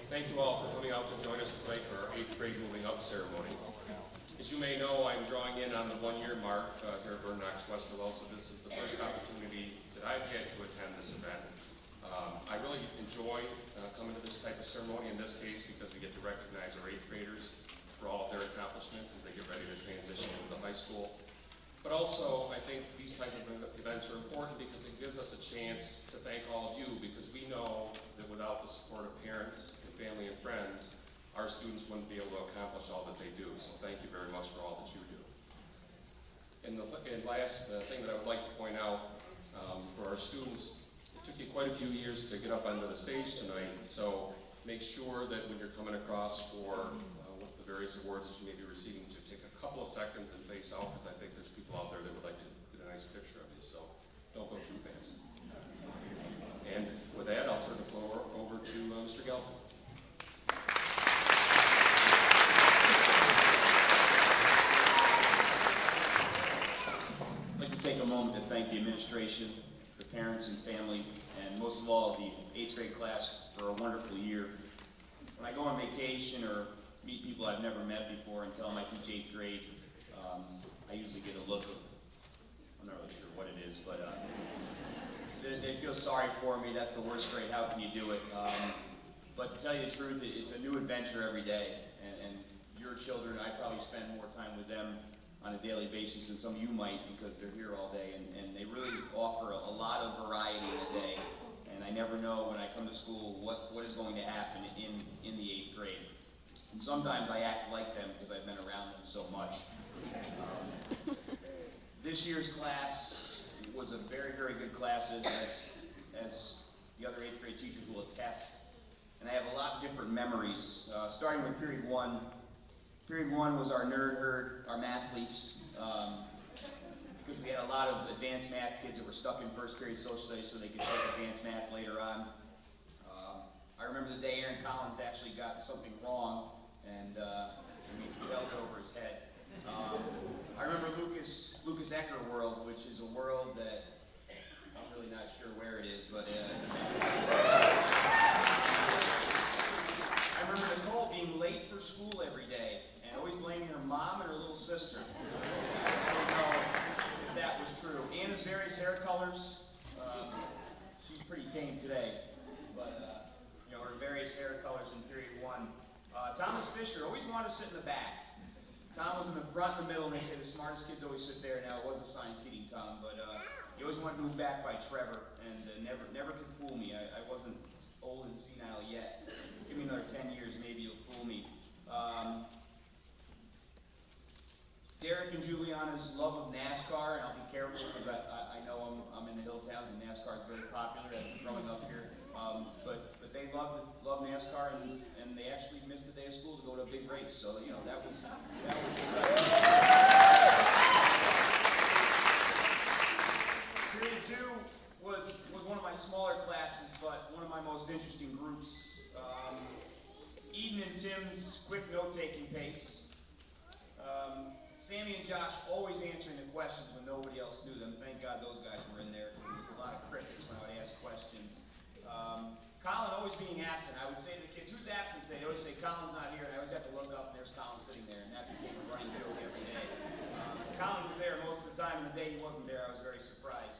Thank you all for coming out to join us tonight for our 8th grade moving up ceremony. As you may know, I'm drawing in on the 1-year mark here at Vernon Knox Westerville, so this is the first opportunity that I've had to attend this event. I really enjoy coming to this type of ceremony in this case because we get to recognize our 8th graders for all of their accomplishments as they get ready to transition into the high school. But also, I think these type of events are important because it gives us a chance to thank all of you, because we know that without the support of parents and family and friends, our students wouldn't be able to accomplish all that they do. So thank you very much for all that you do. And the last thing that I would like to point out for our students, it took you quite a few years to get up onto the stage tonight, so make sure that when you're coming across for the various awards that you may be receiving, to take a couple of seconds and face out, because I think there's people out there that would like to get a nice picture of you, so don't go too fast. And with that, I'll turn the floor over to Mr. Gelb. I'd like to take a moment to thank the administration, the parents and family, and most of all the 8th grade class for a wonderful year. When I go on vacation or meet people I've never met before and tell them I teach 8th grade, I usually get a look of, I'm not really sure what it is, but they feel sorry for me. That's the worst grade, how can you do it? But to tell you the truth, it's a new adventure every day, and your children, I probably spend more time with them on a daily basis than some of you might, because they're here all day, and they really offer a lot of variety in a day, and I never know when I come to school what is going to happen in the 8th grade. And sometimes I act like them because I've been around them so much. This year's class was a very, very good class, as the other 8th grade teachers will attest. And I have a lot of different memories, starting with period 1. Period 1 was our nerd herd, our mathletes, because we had a lot of advanced math kids that were stuck in first period social studies so they could take advanced math later on. I remember the day Aaron Collins actually got something wrong, and we held it over his head. I remember Lucas Ecker World, which is a world that I'm really not sure where it is, but I remember Nicole being late for school every day and always blaming her mom and her little sister. I don't know if that was true. Anna's various hair colors, she's pretty tame today, but her various hair colors in period 1. Thomas Fisher always wanted to sit in the back. Tom was in the front and the middle, and they say the smartest kids always sit there. Now, it was assigned seating, Tom, but he always wanted to move back by Trevor, and never could fool me. I wasn't old and senile yet. Give me another 10 years, maybe you'll fool me. Derek and Juliana's love of NASCAR, and I'll be careful because I know I'm in the hill towns, and NASCAR is very popular growing up here. But they love NASCAR, and they actually missed a day of school to go to a big race. So that was exciting. Period 2 was one of my smaller classes, but one of my most interesting groups. Eden and Tim's quick note-taking pace. Sammy and Josh always answering the questions when nobody else knew them. Thank God those guys were in there, because there was a lot of crickets when I would ask questions. Colin always being absent. I would say to the kids, who's absent today? They always say, Colin's not here, and I always have to look up, and there's Colin sitting there, and that became a running joke every day. Colin was there most of the time, and the day he wasn't there, I was very surprised.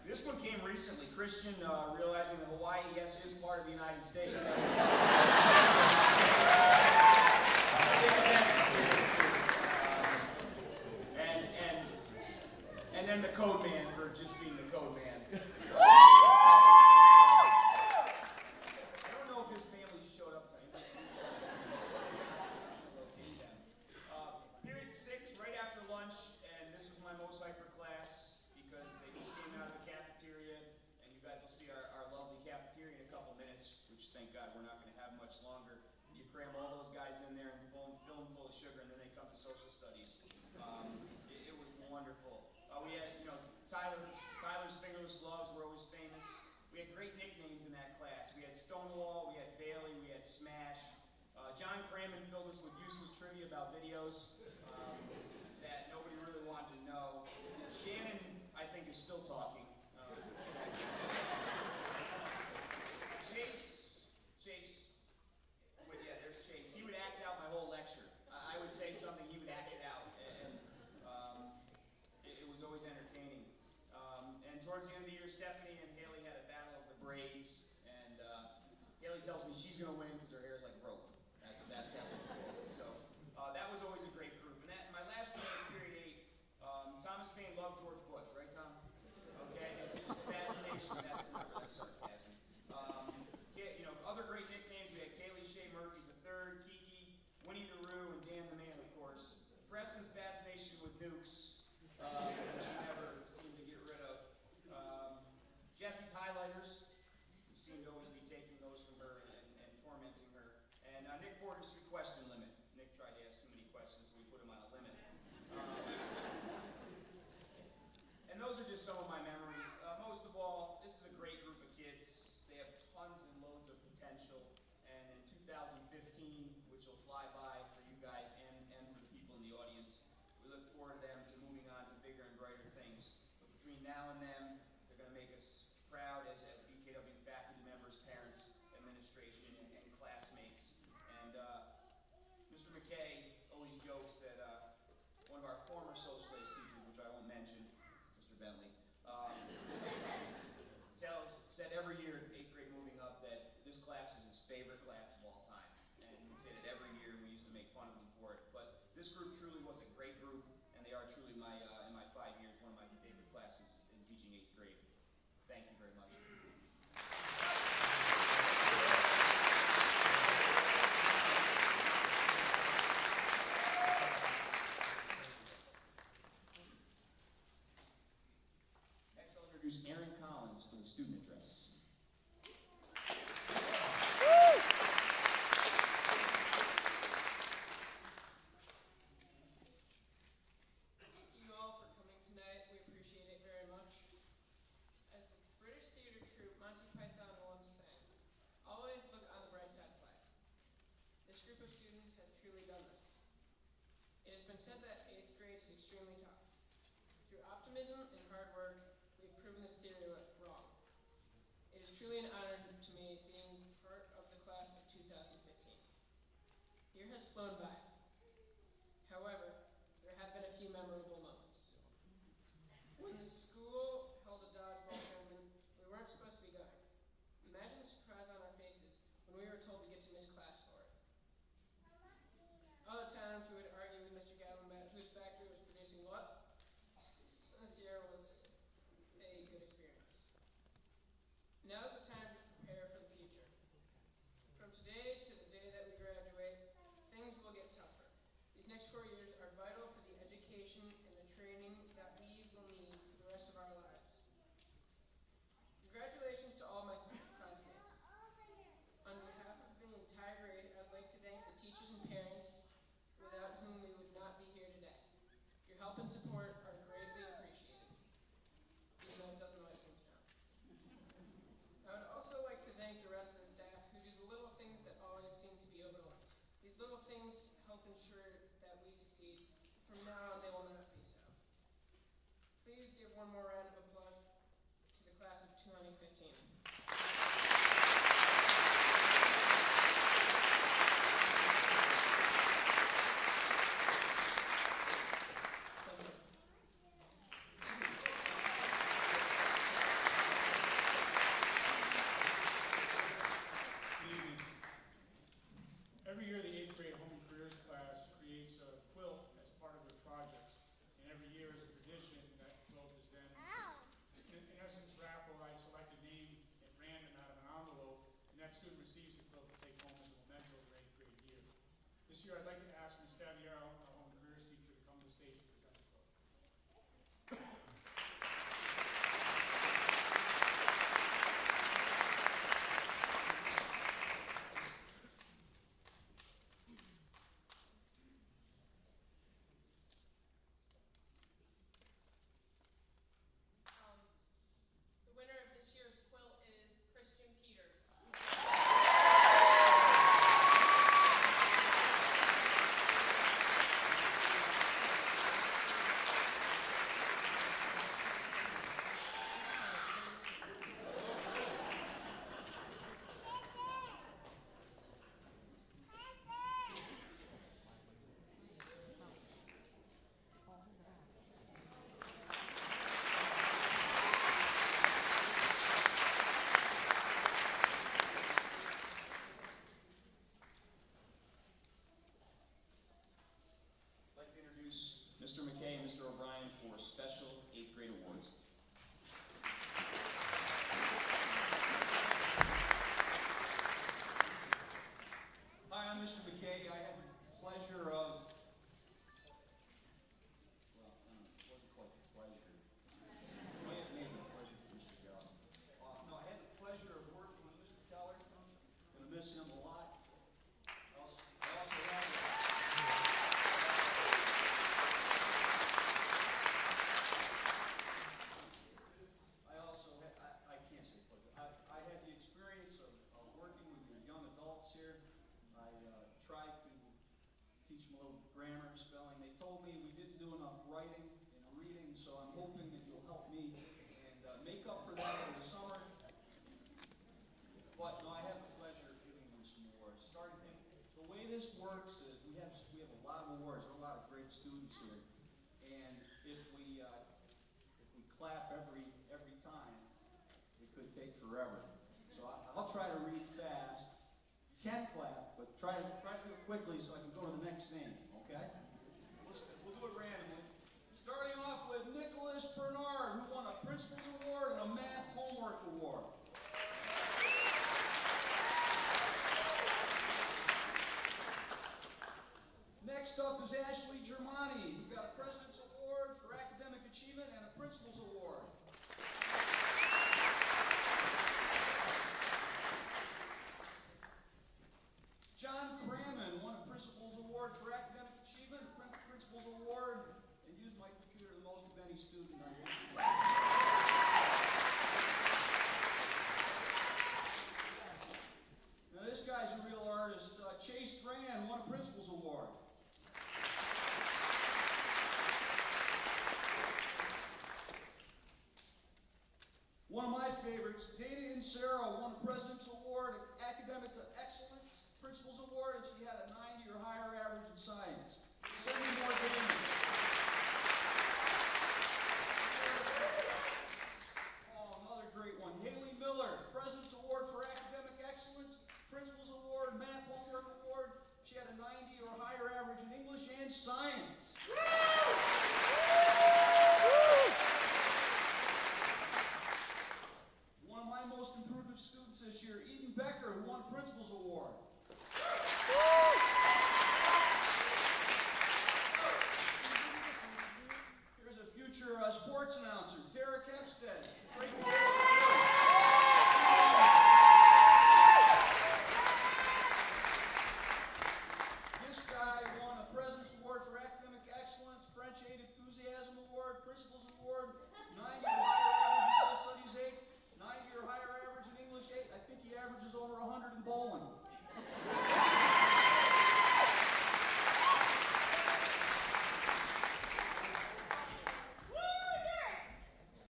This one came recently. Christian realizing that Hawaii, yes, is part of the United States. And then the code man for just being the code man. I don't know if his family showed up tonight. Period 6, right after lunch, and this was my most hyper class because they just came out of the cafeteria, and you guys will see our lovely cafeteria in a couple minutes, which thank God we're not going to have much longer. You cram all those guys in there and fill them full of sugar, and then they come to social studies. It was wonderful. We had, Tyler's fingerless gloves were always famous. We had great nicknames in that class. We had Stonewall, we had Bailey, we had Smash. John Crammon filled us with useless trivia about videos that nobody really wanted to know. Shannon, I think, is still talking. Chase, tells me she's going to win because her hair is like rope. That's how it's going. So that was always a great group. And my last year in period 8, Thomas Paine loved George Bush, right, Tom? Okay, it's fascination. That's sarcasm. Other great nicknames. We had Kaylee Shea Murphy III, Kiki, Winnie the Roo, and Dan the Man, of course. Preston's fascination with nukes, which she never seemed to get rid of. Jesse's highlighters. We seemed to always be taking those from her and tormenting her. And Nick Porter's question limit. Nick tried to ask too many questions, so we put him on a limit. And those are just some of my memories. Most of all, this is a great group of kids. They have tons and loads of potential. And in 2015, which will fly by for you guys and for the people in the audience, we look forward to them to moving on to bigger and brighter things. But between now and then, they're going to make us proud as BKW faculty members, parents, administration, and classmates. And Mr. McKay always jokes that one of our former social studies teachers, which I won't mention, Mr. Bentley, said every year in 8th grade moving up that this class was his favorite class of all time. And he'd say that every year, and we used to make fun of him for it. But this group truly was a great group, and they are truly in my 5 years, one of my favorite classes in teaching 8th grade. Thank you very much. Next, I'll introduce Aaron Collins for the student address. Said that 8th grade is extremely tough. Through optimism and hard work, we've proven this theory wrong. It is truly an honor to me being part of the class of 2015. The year has flown by. However, there have been a few memorable moments. When the school held a dodgeball tournament, we weren't supposed to be going. Imagine the surprise on our faces when we were told to get to miss class for it. Other times we would argue with Mr. Gavin about whose factory was producing what. This year was a good experience. Now is the time to prepare for the future. From today to the day that we graduate, things will get tougher. These next 4 years are vital for the education and the training that we will need for the rest of our lives. Congratulations to all my classmates. On behalf of the entire grade, I'd like to thank the teachers and parents without whom we would not be here today. Your help and support are greatly appreciated, even though it doesn't always seem so. I would also like to thank the rest of the staff who do the little things that always seem to be overlooked. These little things help ensure that we succeed. From now on, they will not be so. Please give one more round of applause to the class of 2015. Every year, the 8th grade Home and Careers class creates a quilt as part of their projects. And every year, as a tradition, that quilt is then, in essence, raffled. I select a name at random out of an envelope, and that student receives the quilt to take home as a memento of their 8th grade year. This year, I'd like to ask Ms. Daviero, our Home and Careers teacher, to come to the stage and present the quilt. miss him a lot. I also have I can't say pleasure. I had the experience of working with your young adults here. I tried to teach them a little grammar, spelling. They told me we didn't do enough writing and reading, so I'm hoping that you'll help me and make up for that over the summer. But no, I have the pleasure of giving them some awards. The way this works is we have a lot of awards. There are a lot of great students here, and if we clap every time, it could take forever. So I'll try to read fast. You can clap, but try to do it quickly so I can go to the next name. Okay? We'll do it randomly. Starting off with Nicholas Bernard, who won a Principal's Award and a Math Homework Award. Next up is Ashley Germani, who got a President's Award for Academic Achievement and a Principal's Award. John Crammon won a Principal's Award for Academic Achievement, a Principal's Award, and used my computer the most of any student I think. Now this guy's a real artist. Chase Strand won a Principal's Award. One of my favorites, Dana and Sarah